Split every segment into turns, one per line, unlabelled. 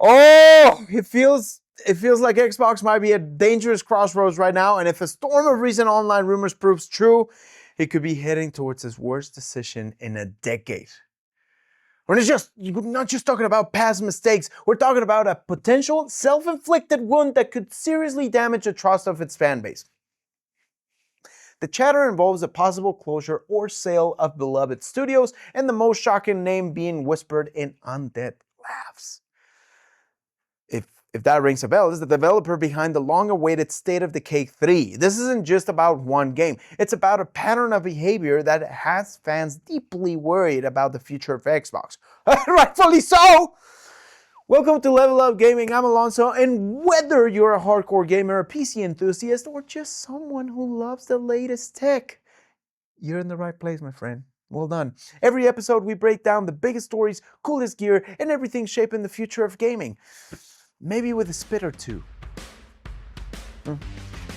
Oh, it feels like Xbox might be at dangerous crossroads right now, and if a storm of recent online rumors proves true, it could be heading towards its worst decision in a decade. We're not just talking about past mistakes, we're talking about a potential self-inflicted wound that could seriously damage the trust of its fan base. The chatter involves a possible closure or sale of beloved studios, and the most shocking name being whispered in Undead Labs. If that rings a bell, is the developer behind the long-awaited State of Decay 3. This isn't just about one game. It's about a pattern of behavior that has fans deeply worried about the future of Xbox. Rightfully so! Welcome to Level Up Gaming, I'm Alonso, and whether you're a hardcore gamer, a PC enthusiast, or just someone who loves the latest tech, you're in the right place, my friend. Well done. Every episode we break down the biggest stories, coolest gear, and everything shaping the future of gaming. Maybe with a spit or two.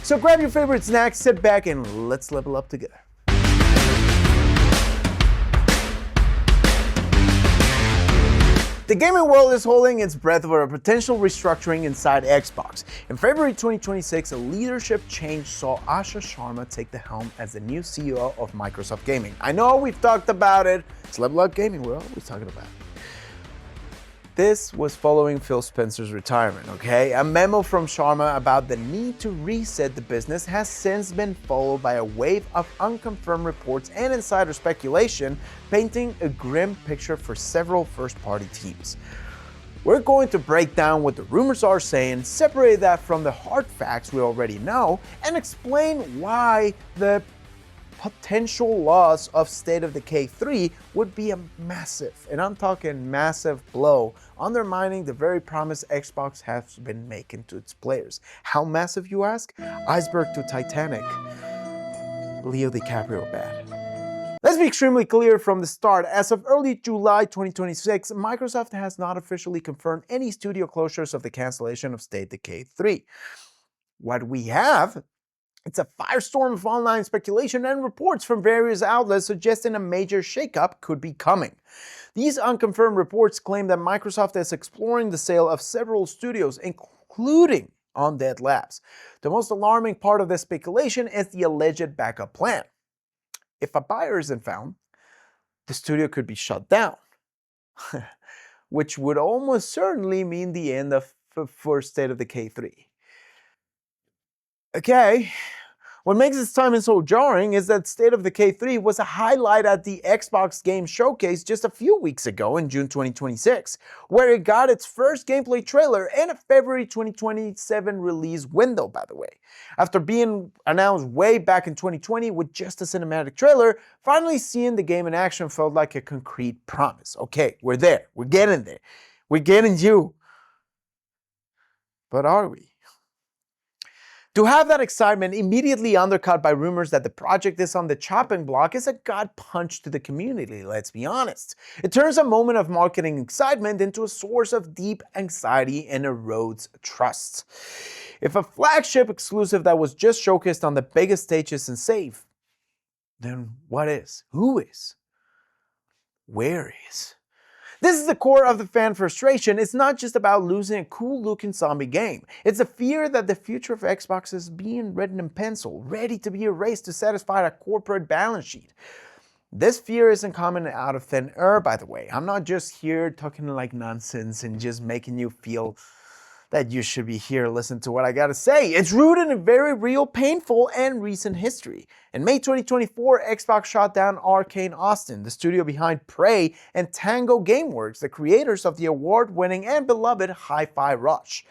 So grab your favorite snack, sit back, and let's level up together. The gaming world is holding its breath over a potential restructuring inside Xbox. In February 2026, a leadership change saw Asha Sharma take the helm as the new CEO of Microsoft Gaming. I know we've talked about it. It's Level Up Gaming, we're always talking about it. This was following Phil Spencer's retirement, okay? A memo from Sharma about the need to reset the business has since been followed by a wave of unconfirmed reports and insider speculation, painting a grim picture for several first-party teams. We're going to break down what the rumors are saying, separate that from the hard facts we already know, and explain why the potential loss of State of Decay 3 would be a massive, and I'm talking massive, blow, undermining the very promise Xbox has been making to its players. How massive, you ask? Iceberg to Titanic. Leo DiCaprio bad. Let's be extremely clear from the start. As of early July 2026, Microsoft has not officially confirmed any studio closures of the cancellation of State of Decay 3. What we have, it's a firestorm of online speculation and reports from various outlets suggesting a major shakeup could be coming. These unconfirmed reports claim that Microsoft is exploring the sale of several studios, including Undead Labs. The most alarming part of this speculation is the alleged backup plan. If a buyer isn't found, the studio could be shut down, which would almost certainly mean the end of for State of Decay 3. Okay, what makes this timing so jarring is that State of Decay 3 was a highlight at the Xbox Game Showcase just a few weeks ago in June 2026, where it got its first gameplay trailer and a February 2027 release window, by the way. After being announced way back in 2020 with just a cinematic trailer, finally seeing the game in action felt like a concrete promise. Okay, we're there, we're getting there, we're getting you. But are we? To have that excitement immediately undercut by rumors that the project is on the chopping block is a gut punch to the community, let's be honest. It turns a moment of marketing excitement into a source of deep anxiety and erodes trust. If a flagship exclusive that was just showcased on the biggest stage isn't safe, then what is? Who is? Where is? This is the core of the fan frustration. It's not just about losing a cool-looking zombie game. It's a fear that the future of Xbox is being written in pencil, ready to be erased to satisfy a corporate balance sheet. This fear isn't coming out of thin air, by the way. I'm not just here talking like nonsense and just making you feel that you should be here, listen to what I gotta say. It's rooted in very real, painful, and recent history. In May 2024, Xbox shot down Arcane Austin, the studio behind Prey and Tango Gameworks, the creators of the award-winning and beloved Hi-Fi Rush.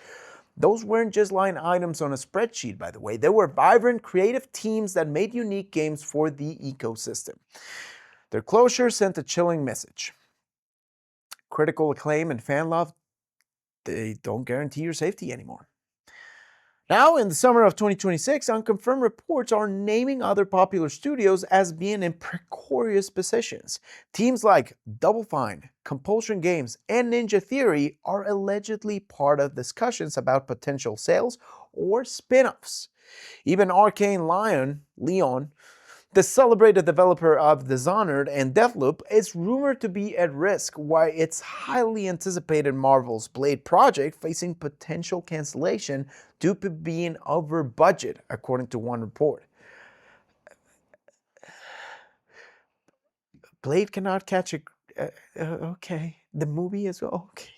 Those weren't just line items on a spreadsheet, by the way. They were vibrant, creative teams that made unique games for the ecosystem. Their closure sent a chilling message. Critical acclaim and fan love, they don't guarantee your safety anymore. Now, in the summer of 2026, unconfirmed reports are naming other popular studios as being in precarious positions. Teams like Double Fine, Compulsion Games, and Ninja Theory are allegedly part of discussions about potential sales or spin-offs. Even Arcane Leon, The celebrated developer of Dishonored and Deathloop is rumored to be at risk, while its highly anticipated Marvel's Blade project facing potential cancellation due to being over budget, according to one report. Blade cannot catch a... okay. The movie is... okay.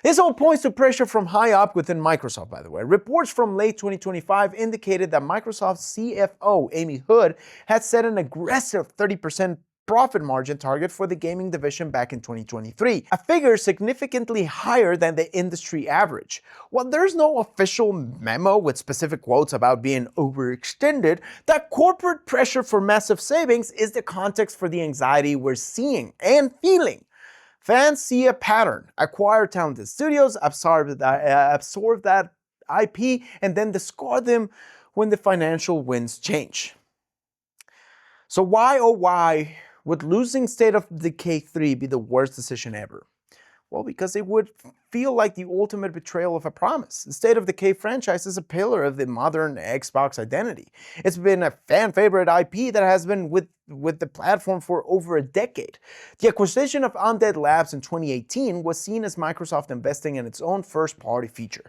This all points to pressure from high up within Microsoft, by the way. Reports from late 2025 indicated that Microsoft's CFO, Amy Hood, had set an aggressive 30% profit margin target for the gaming division back in 2023, a figure significantly higher than the industry average. While there's no official memo with specific quotes about being overextended, that corporate pressure for massive savings is the context for the anxiety we're seeing and feeling. Fans see a pattern: acquire talented studios, absorb that IP, and then discard them when the financial winds change. So why, oh why, would losing State of Decay 3 be the worst decision ever? Well, because it would feel like the ultimate betrayal of a promise. The State of Decay franchise is a pillar of the modern Xbox identity. It's been a fan favorite IP that has been with the platform for over a decade. The acquisition of Undead Labs in 2018 was seen as Microsoft investing in its own first-party feature.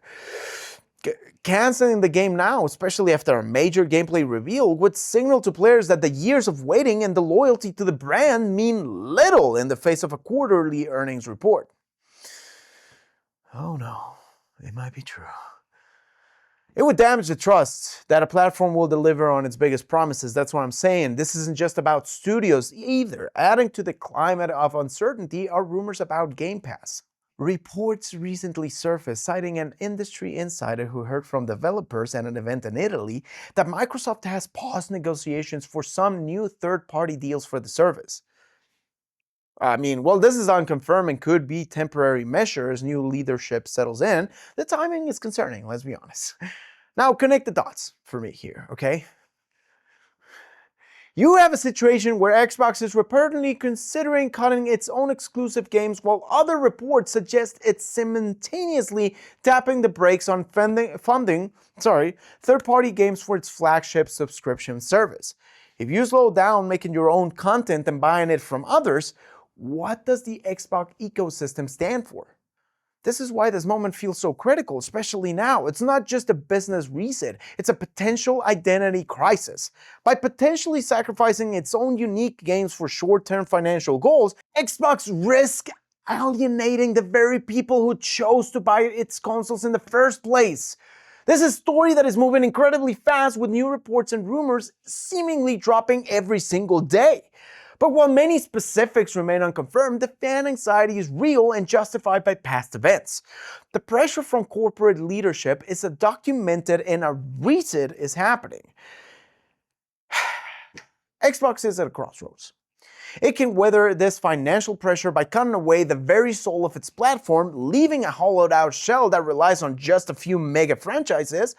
Canceling the game now, especially after a major gameplay reveal, would signal to players that the years of waiting and the loyalty to the brand mean little in the face of a quarterly earnings report. Oh no, it might be true. It would damage the trust that a platform will deliver on its biggest promises. That's what I'm saying. This isn't just about studios either. Adding to the climate of uncertainty are rumors about Game Pass. Reports recently surfaced citing an industry insider who heard from developers at an event in Italy that Microsoft has paused negotiations for some new third-party deals for the service. Well, this is unconfirmed and could be temporary measure as new leadership settles in. The timing is concerning, let's be honest. Now, connect the dots for me here, okay? You have a situation where Xbox is reportedly considering cutting its own exclusive games, while other reports suggest it's simultaneously tapping the brakes on funding third-party games for its flagship subscription service. If you slow down making your own content and buying it from others, what does the Xbox ecosystem stand for? This is why this moment feels so critical, especially now. It's not just a business reset, it's a potential identity crisis. By potentially sacrificing its own unique games for short-term financial goals, Xbox risks alienating the very people who chose to buy its consoles in the first place. This is a story that is moving incredibly fast, with new reports and rumors seemingly dropping every single day. But while many specifics remain unconfirmed, the fan anxiety is real and justified by past events. The pressure from corporate leadership is documented and a reset is happening. Xbox is at a crossroads. It can weather this financial pressure by cutting away the very soul of its platform, leaving a hollowed out shell that relies on just a few mega franchises,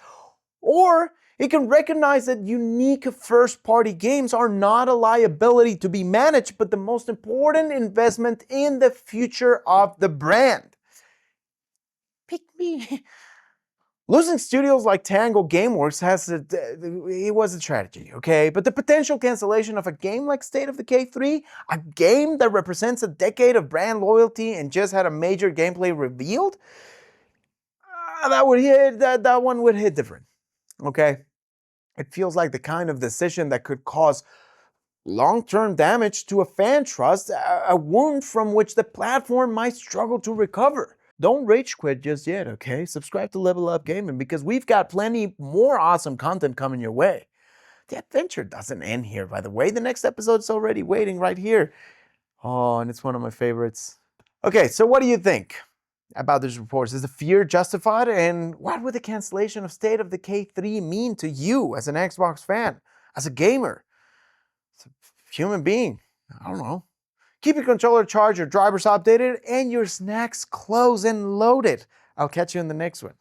or it can recognize that unique first-party games are not a liability to be managed, but the most important investment in the future of the brand. Pick me. Losing studios like Tango Gameworks it was a tragedy, okay? But the potential cancellation of a game like State of Decay 3, a game that represents a decade of brand loyalty and just had a major gameplay revealed, that one would hit different, okay? It feels like the kind of decision that could cause long-term damage to a fan trust, a wound from which the platform might struggle to recover. Don't rage quit just yet, okay? Subscribe to Level Up Gaming because we've got plenty more awesome content coming your way. The adventure doesn't end here, by the way. The next episode's already waiting right here. Oh, and it's one of my favorites. Okay, so what do you think about these reports? Is the fear justified? And what would the cancellation of State of Decay 3 mean to you as an Xbox fan, as a gamer, as a human being? I don't know. Keep your controller charged, your drivers updated, and your snacks close and loaded. I'll catch you in the next one.